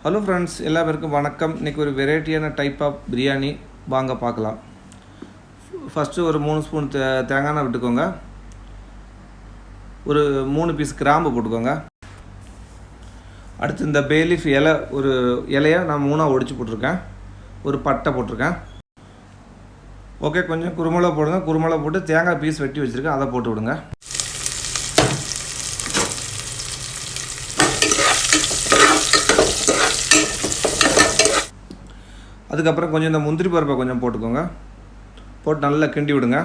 Hello friends, எல்லாருக்கும் வணக்கம். இன்றைக்கி ஒரு வெரைட்டியான டைப் ஆஃப் பிரியாணி வாங்க பார்க்கலாம். ஃபஸ்ட்டு ஒரு 3 ஸ்பூன் தேங்காய் எண்ணெய் விட்டுக்கோங்க. ஒரு 3 பீஸ் கிராம்பு போட்டுக்கோங்க. அடுத்து இந்த பே லீஃப் இலை, ஒரு இலையை நான் 3ஆக ஒடிச்சு போட்டிருக்கேன். ஒரு பட்டை போட்டிருக்கேன். ஓகே, கொஞ்சம் குருமிளகா போடுங்க. குருமிளகா போட்டு தேங்காய் பீஸ் வெட்டி வச்சுருக்கேன், அதை போட்டு விடுங்க. அதுக்கப்புறம் கொஞ்சம் இந்த முந்திரி பருப்பை கொஞ்சம் போட்டுக்கோங்க. போட்டு நல்லா கிண்டி விடுங்க.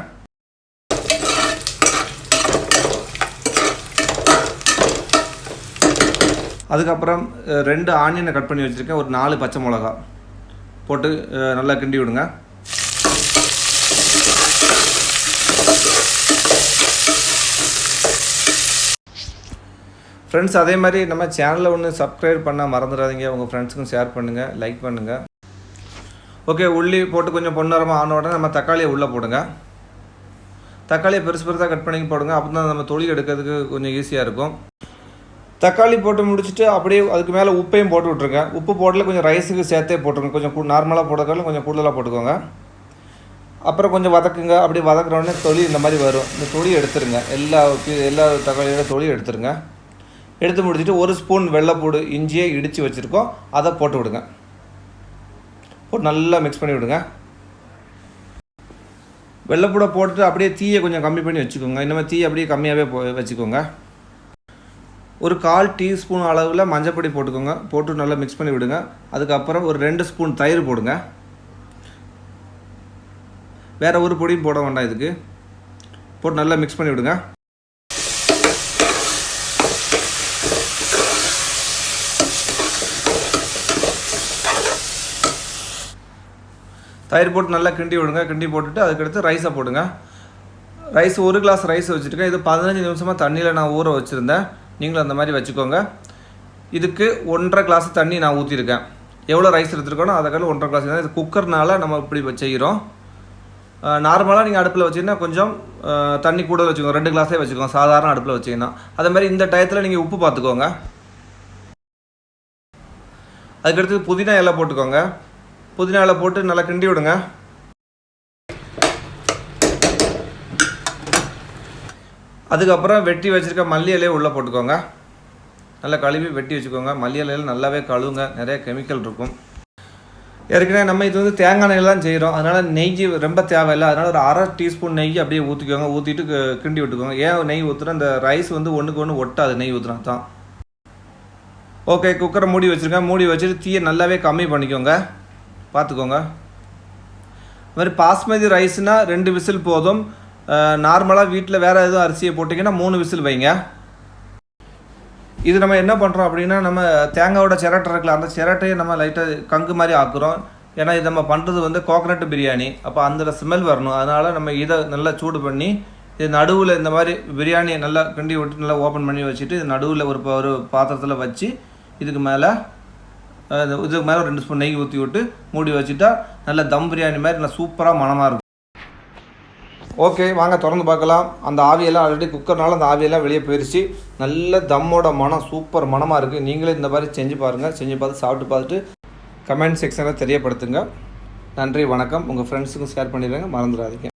அதுக்கப்புறம் 2 ஆனியனை கட் பண்ணி வச்சுருக்கேன். ஒரு 4 பச்சை மிளகா போட்டு நல்லா கிண்டி விடுங்க. ஃப்ரெண்ட்ஸ், அதே மாதிரி நம்ம சேனலில் ஒன்று சப்ஸ்கிரைப் பண்ண மறந்துடாதீங்க. உங்கள் ஃப்ரெண்ட்ஸுக்கும் ஷேர் பண்ணுங்கள், லைக் பண்ணுங்கள். ஓகே, உள்ளி போட்டு கொஞ்சம் பொன்னரமாக ஆன உடனே நம்ம தக்காளியை உள்ளே போடுங்க. தக்காளியை பெருசு பெருசாக கட் பண்ணி போடுங்க. அப்போ தான் நம்ம தொளி எடுக்கிறதுக்கு கொஞ்சம் ஈஸியாக இருக்கும். தக்காளி போட்டு முடிச்சுட்டு அப்படியே அதுக்கு மேலே உப்பையும் போட்டு விட்ருங்க. உப்பு போடல கொஞ்சம் ரைஸுக்கு சேர்த்தே போட்டுருங்க. கொஞ்சம் நார்மலாக போடுறதுக்கால கொஞ்சம் கூடுதலாக போட்டுக்கோங்க. அப்புறம் கொஞ்சம் வதக்குங்க. அப்படியே வதக்குற உடனே தொளி இந்த மாதிரி வரும். இந்த தொளி எடுத்துருங்க. எல்லா தக்காளியோட தொளி எடுத்துருங்க. எடுத்து முடிச்சுட்டு 1 ஸ்பூன் வெள்ளைப்பூடு இஞ்சியை இடித்து வச்சுருக்கோம், அதை போட்டு விடுங்க. போட்டு நல்லா மிக்ஸ் பண்ணி விடுங்க. வெள்ளைப்பூடை போட்டுட்டு அப்படியே தீயை கொஞ்சம் கம்மி பண்ணி வச்சுக்கோங்க. இந்த மாதிரி தீயை அப்படியே கம்மியாகவே வச்சுக்கோங்க. ஒரு 1/4 டீஸ்பூன் அளவில் மஞ்சப்பொடி போட்டுக்கோங்க. போட்டு நல்லா மிக்ஸ் பண்ணி விடுங்க. அதுக்கப்புறம் ஒரு 2 ஸ்பூன் தயிர் போடுங்க. வேறு ஒரு பொடியும் போட வேண்டாம் இதுக்கு. போட்டு நல்லா மிக்ஸ் பண்ணி விடுங்க. தயிர் போட்டு நல்லா கிண்டி விடுங்க. கிண்டி போட்டுட்டு அதுக்கடுத்து ரைஸை போடுங்க. ரைஸ் 1 கிளாஸ் ரைஸ் வச்சுருக்கேன். இது 15 நிமிஷமாக தண்ணியில் நான் ஊற வச்சுருந்தேன். நீங்களும் அந்த மாதிரி வச்சுக்கோங்க. இதுக்கு 1.5 கிளாஸ் தண்ணி நான் ஊற்றிருக்கேன். எவ்வளோ ரைஸ் எடுத்துருக்கோனோ அதுக்காக 1.5 கிளாஸ். இது குக்கர்னால நம்ம இப்படி செய்கிறோம். நார்மலாக நீங்கள் அடுப்பில் வச்சிங்கன்னா கொஞ்சம் தண்ணி கூட வச்சுக்கோங்க. 2 கிளாஸே வச்சுக்கோங்க சாதாரண அடுப்பில் வச்சிங்கன்னா. அதே மாதிரி இந்த டயத்தில் நீங்கள் உப்பு பார்த்துக்கோங்க. அதுக்கடுத்து புதினா இலை போட்டுக்கோங்க. புதினா இலை போட்டு நல்லா கிண்டி விடுங்க. அதுக்கப்புறம் வெட்டி வச்சுருக்க மல்லி இலையை உள்ளே போட்டுக்கோங்க. நல்லா கழுவி வெட்டி வச்சுக்கோங்க. மல்லி இலையில் நல்லாவே கழுவுங்க, நிறைய கெமிக்கல் இருக்கும். ஏற்கனவே நம்ம இது வந்து தேங்காய் எண்ணெயில் தான் செய்கிறோம். அதனால் நெய் ரொம்ப தேவையில்லை. அதனால் ஒரு 1/2 டீஸ்பூன் நெய் அப்படியே ஊற்றிக்கோங்க. ஊற்றிட்டு கிண்டி விட்டுக்கோங்க. ஏன் நெய் ஊற்றுனா அந்த ரைஸ் வந்து ஒன்றுக்கு ஒன்று ஒட்டாது, நெய் ஊற்றுனா தான். ஓகே, குக்கரை மூடி வச்சுருக்கேன். மூடி வச்சுட்டு தீயை நல்லாவே கம்மி பண்ணிக்கோங்க, பார்த்துக்கோங்க. இது மாதிரி பாஸ்மதி ரைஸ்னால் 2 விசில் போதும். நார்மலாக வீட்டில் வேறு எதுவும் அரிசியை போட்டிங்கன்னா 3 விசில் வைங்க. இது நம்ம என்ன பண்ணுறோம் அப்படின்னா, நம்ம தேங்காயோட சிரட்டை இருக்குல்ல, அந்த சிரட்டையை நம்ம லைட்டாக கங்கு மாதிரி ஆக்குறோம். ஏன்னா இது நம்ம பண்ணுறது வந்து கோகனட் பிரியாணி. அப்போ அந்த ஸ்மெல் வரணும். அதனால் நம்ம இதை நல்லா சூடு பண்ணி இது நடுவில் இந்த மாதிரி பிரியாணியை நல்லா கிண்டி விட்டு நல்லா ஓப்பன் பண்ணி வச்சுட்டு இது நடுவில் ஒரு பாத்திரத்தில் வச்சு இதுக்கு மேலே 2 ஸ்பூன் நெய் ஊற்றி விட்டு மூடி வச்சுட்டா நல்ல தம் பிரியாணி மாதிரி நல்லா சூப்பராக மணமாக இருக்கும். ஓகே, வாங்க திறந்து பார்க்கலாம். அந்த ஆவியெல்லாம் ஆல்ரெடி குக்கர்னால அந்த ஆவியெல்லாம் வெளியே போயிடுச்சு. நல்ல தம்மோட மனம், சூப்பர் மணமாக இருக்குது. நீங்களே இந்த மாதிரி செஞ்சு பாருங்கள். செஞ்சு பார்த்து சாப்பிட்டு பார்த்துட்டு கமெண்ட் செக்ஷனில் தெரியப்படுத்துங்க. நன்றி, வணக்கம். உங்கள் ஃப்ரெண்ட்ஸுக்கும் ஷேர் பண்ணிடுங்க, மறந்துடாதீங்க.